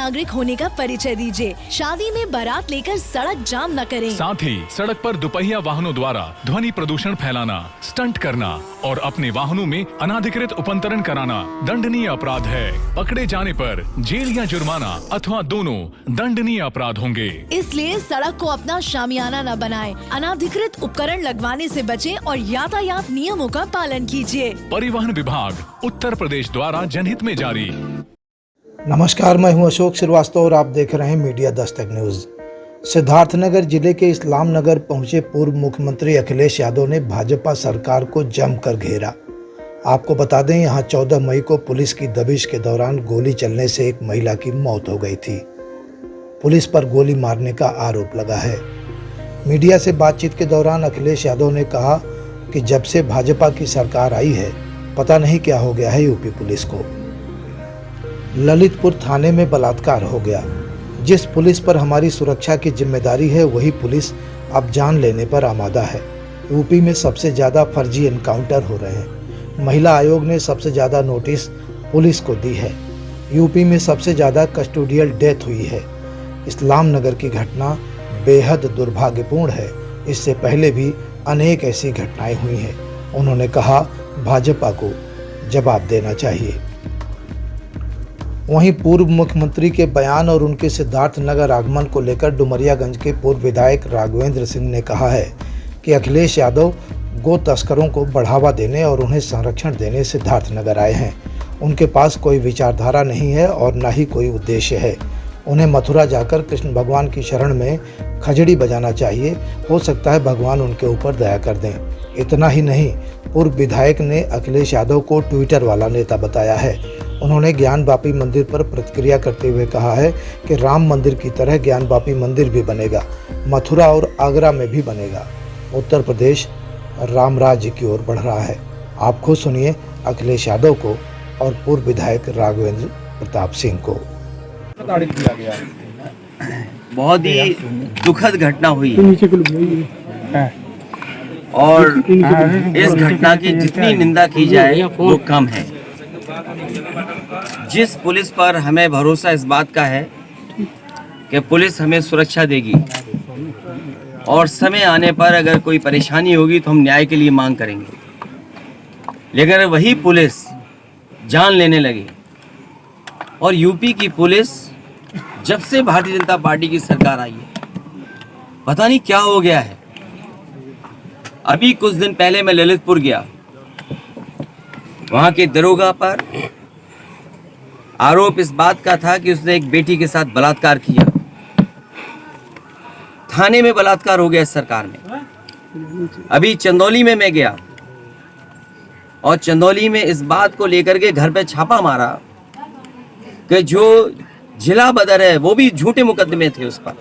नागरिक होने का परिचय दीजिए। शादी में बारात लेकर सड़क जाम न करें। साथ ही सड़क पर दुपहिया वाहनों द्वारा ध्वनि प्रदूषण फैलाना, स्टंट करना और अपने वाहनों में अनाधिकृत उपंतरण कराना दंडनीय अपराध है। पकड़े जाने पर जेल या जुर्माना अथवा दोनों दंडनीय अपराध होंगे। इसलिए सड़क को अपना शामियाना न बनाएं, अनाधिकृत उपकरण लगवाने से बचें और यातायात नियमों का पालन कीजिए। परिवहन विभाग उत्तर प्रदेश द्वारा जनहित में जारी। नमस्कार, मैं हूं अशोक श्रीवास्तव और आप देख रहे हैं मीडिया दस्तक न्यूज। सिद्धार्थनगर जिले के इस्लाम नगर पहुंचे पूर्व मुख्यमंत्री अखिलेश यादव ने भाजपा सरकार को जमकर घेरा। आपको बता दें, यहां 14 मई को पुलिस की दबिश के दौरान गोली चलने से एक महिला की मौत हो गई थी। पुलिस पर गोली मारने का आरोप लगा है। मीडिया से बातचीत के दौरान अखिलेश यादव ने कहा कि जब से भाजपा की सरकार आई है, पता नहीं क्या हो गया है यूपी पुलिस को। ललितपुर थाने में बलात्कार हो गया। जिस पुलिस पर हमारी सुरक्षा की जिम्मेदारी है, वही पुलिस अब जान लेने पर आमादा है। यूपी में सबसे ज़्यादा फर्जी एनकाउंटर हो रहे हैं। महिला आयोग ने सबसे ज़्यादा नोटिस पुलिस को दी है। यूपी में सबसे ज़्यादा कस्टोडियल डेथ हुई है। इस्लाम नगर की घटना बेहद दुर्भाग्यपूर्ण है। इससे पहले भी अनेक ऐसी घटनाएं हुई हैं। उन्होंने कहा, भाजपा को जवाब देना चाहिए। वहीं पूर्व मुख्यमंत्री के बयान और उनके सिद्धार्थनगर आगमन को लेकर डुमरियागंज के पूर्व विधायक राघवेंद्र सिंह ने कहा है कि अखिलेश यादव गो तस्करों को बढ़ावा देने और उन्हें संरक्षण देने सिद्धार्थनगर आए हैं। उनके पास कोई विचारधारा नहीं है और न ही कोई उद्देश्य है। उन्हें मथुरा जाकर कृष्ण भगवान की शरण में खजड़ी बजाना चाहिए। हो सकता है भगवान उनके ऊपर दया कर दें। इतना ही नहीं, पूर्व विधायक ने अखिलेश यादव को ट्विटर वाला नेता बताया है। उन्होंने ज्ञानवापी मंदिर पर प्रतिक्रिया करते हुए कहा है कि राम मंदिर की तरह ज्ञानवापी मंदिर भी बनेगा, मथुरा और आगरा में भी बनेगा। उत्तर प्रदेश राम राज्य की ओर बढ़ रहा है। आप खुद सुनिए अखिलेश यादव को और पूर्व विधायक राघवेंद्र प्रताप सिंह को। बहुत ही दुखद घटना हुई है और इस घटना की जितनी निंदा की जाए वो कम है। जिस पुलिस पर हमें भरोसा इस बात का है कि पुलिस हमें सुरक्षा देगी और समय आने पर अगर कोई परेशानी होगी तो हम न्याय के लिए मांग करेंगे, लेकिन अगर वही पुलिस जान लेने लगी और यूपी की पुलिस जब से भारतीय जनता पार्टी की सरकार आई है, पता नहीं क्या हो गया है। अभी कुछ दिन पहले मैं ललितपुर गया, वहां के दरोगा पर आरोप इस बात का था कि उसने एक बेटी के साथ बलात्कार किया। थाने में बलात्कार हो गया इस सरकार में। अभी चंदौली में मैं गया और चंदौली में इस बात को लेकर के घर पे छापा मारा कि जो जिला बदर है वो भी झूठे मुकदमे थे उस पर।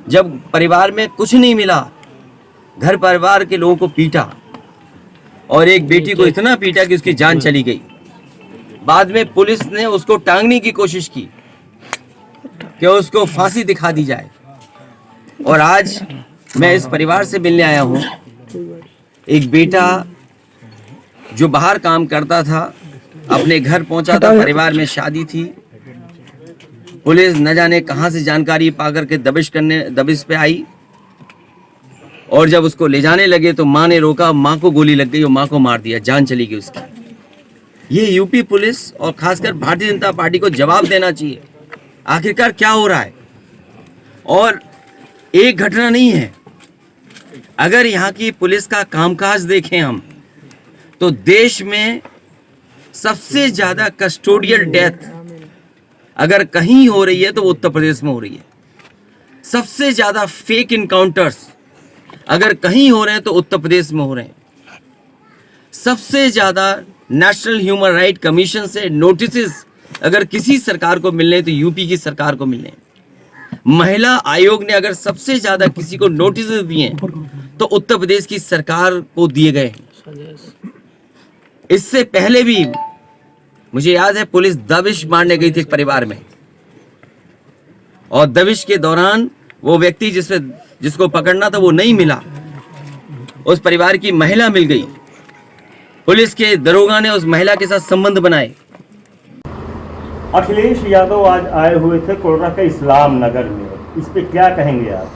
जब परिवार में कुछ नहीं मिला, घर परिवार के लोगों को पीटा और एक बेटी को इतना पीटा कि उसकी जान चली गई। बाद में पुलिस ने उसको टांगने की कोशिश की कि उसको फांसी दिखा दी जाए। और आज मैं इस परिवार से मिलने आया हूँ। एक बेटा जो बाहर काम करता था, अपने घर पहुंचा था, परिवार में शादी थी। पुलिस न जाने कहां से जानकारी पाकर के दबिश पे आई और जब उसको ले जाने लगे तो माँ ने रोका, माँ को गोली लग गई और माँ को मार दिया, जान चली गई उसकी। ये यूपी पुलिस और खासकर भारतीय जनता पार्टी को जवाब देना चाहिए, आखिरकार क्या हो रहा है। और एक घटना नहीं है, अगर यहाँ की पुलिस का कामकाज देखें हम तो देश में सबसे ज्यादा कस्टोडियल डेथ अगर कहीं हो रही है तो वो उत्तर प्रदेश में हो रही है। सबसे ज्यादा फेक इनकाउंटर्स अगर कहीं हो रहे हैं तो उत्तर प्रदेश में हो रहे हैं। सबसे ज्यादा नेशनल ह्यूमन राइट कमीशन से नोटिसेस अगर किसी सरकार को मिलने तो यूपी की सरकार को मिलने। महिला आयोग ने अगर सबसे ज्यादा किसी को नोटिस दिए तो उत्तर प्रदेश की सरकार को दिए गए हैं। इससे पहले भी मुझे याद है पुलिस दबिश मारने गई थी एक परिवार में और दबिश के दौरान वो व्यक्ति जिसको पकड़ना था वो नहीं मिला, उस परिवार की महिला मिल गई। पुलिस के दरोगा ने उस महिला के साथ संबंध बनाए अखिलेश यादव आज आए हुए थे कोलकाता के इस्लाम नगर में, इस पे क्या कहेंगे आप?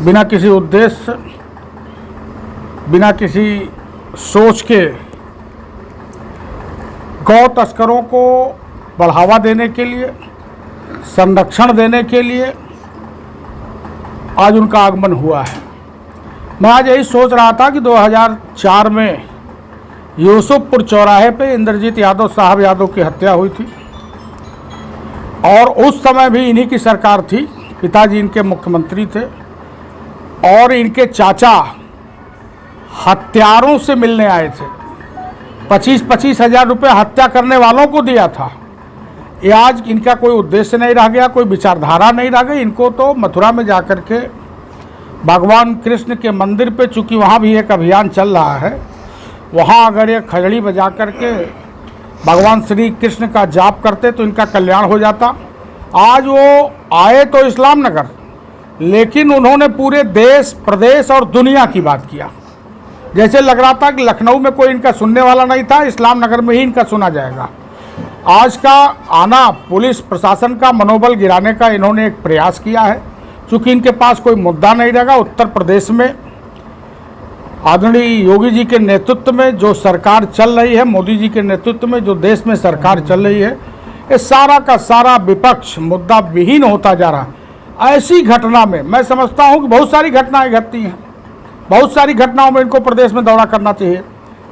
बिना किसी उद्देश्य, बिना किसी सोच के गौ तस्करों को बढ़ावा देने के लिए, संरक्षण देने के लिए आज उनका आगमन हुआ है। मैं आज यही सोच रहा था कि 2004 में यूसुफपुर चौराहे पे इंद्रजीत यादव साहब यादव की हत्या हुई थी और उस समय भी इन्हीं की सरकार थी, पिताजी इनके मुख्यमंत्री थे और इनके चाचा हत्यारों से मिलने आए थे। 25-25 हज़ार रुपये हत्या करने वालों को दिया था। ये आज इनका कोई उद्देश्य नहीं रह गया, कोई विचारधारा नहीं रह गई। इनको तो मथुरा में जाकर के भगवान कृष्ण के मंदिर पे, चूँकि वहाँ भी एक अभियान चल रहा है, वहाँ अगर ये खजड़ी बजा करके भगवान श्री कृष्ण का जाप करते तो इनका कल्याण हो जाता। आज वो आए तो इस्लाम नगर, लेकिन उन्होंने पूरे देश, प्रदेश और दुनिया की बात किया। जैसे लग रहा था कि लखनऊ में कोई इनका सुनने वाला नहीं था, इस्लाम नगर में ही इनका सुना जाएगा। आज का आना पुलिस प्रशासन का मनोबल गिराने का इन्होंने एक प्रयास किया है। चूँकि इनके पास कोई मुद्दा नहीं रहेगा, उत्तर प्रदेश में आदरणीय योगी जी के नेतृत्व में जो सरकार चल रही है, मोदी जी के नेतृत्व में जो देश में सरकार चल रही है, ये सारा का सारा विपक्ष मुद्दा विहीन होता जा रहा है। ऐसी घटना में मैं समझता हूँ कि बहुत सारी घटनाएं घटती हैं, बहुत सारी घटनाओं में इनको प्रदेश में दौरा करना चाहिए।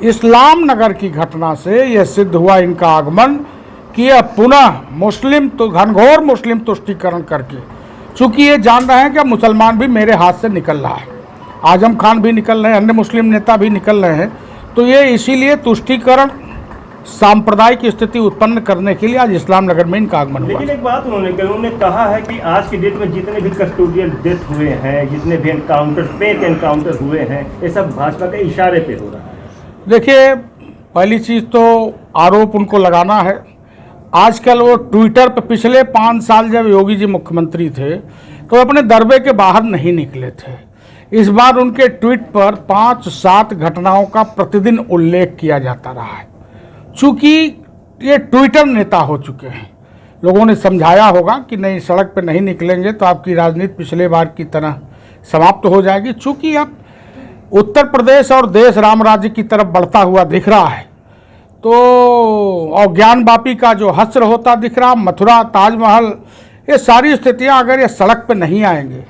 इस्लाम नगर की घटना से यह सिद्ध हुआ इनका आगमन कि यह पुनः मुस्लिम तो घनघोर मुस्लिम तुष्टीकरण करके, चूँकि ये जान रहे हैं कि मुसलमान भी मेरे हाथ से निकल रहा है, आजम खान भी निकल रहे हैं, अन्य मुस्लिम नेता भी निकल रहे हैं, तो ये इसीलिए तुष्टीकरण, सांप्रदायिक स्थिति उत्पन्न करने के लिए आज इस्लाम नगर में इनका आगमन हुआ। लेकिन एक बात उन्होंने कहा है कि आज की डेट में जितने भी कस्टोडियल डेथ हुए हैं, जितने भी फेक एनकाउंटर हुए हैं, ये सब भाजपा के इशारे पे हो रहा है। देखिए, पहली चीज़ तो आरोप उनको लगाना है। आजकल वो ट्विटर पर पिछले 5 साल जब योगी जी मुख्यमंत्री थे तो अपने दरबे के बाहर नहीं निकले थे। इस बार उनके ट्वीट पर 5-7 घटनाओं का प्रतिदिन उल्लेख किया जाता रहा है। चूँकि ये ट्विटर नेता हो चुके हैं, लोगों ने समझाया होगा कि नहीं, सड़क पर नहीं निकलेंगे तो आपकी राजनीति पिछले बार की तरह समाप्त हो जाएगी। चूँकि अब उत्तर प्रदेश और देश राम राज्य की तरफ बढ़ता हुआ दिख रहा है, तो और ज्ञान वापी का जो हश्र होता दिख रहा, मथुरा, ताजमहल, ये सारी स्थितियाँ अगर ये सड़क पर नहीं आएंगे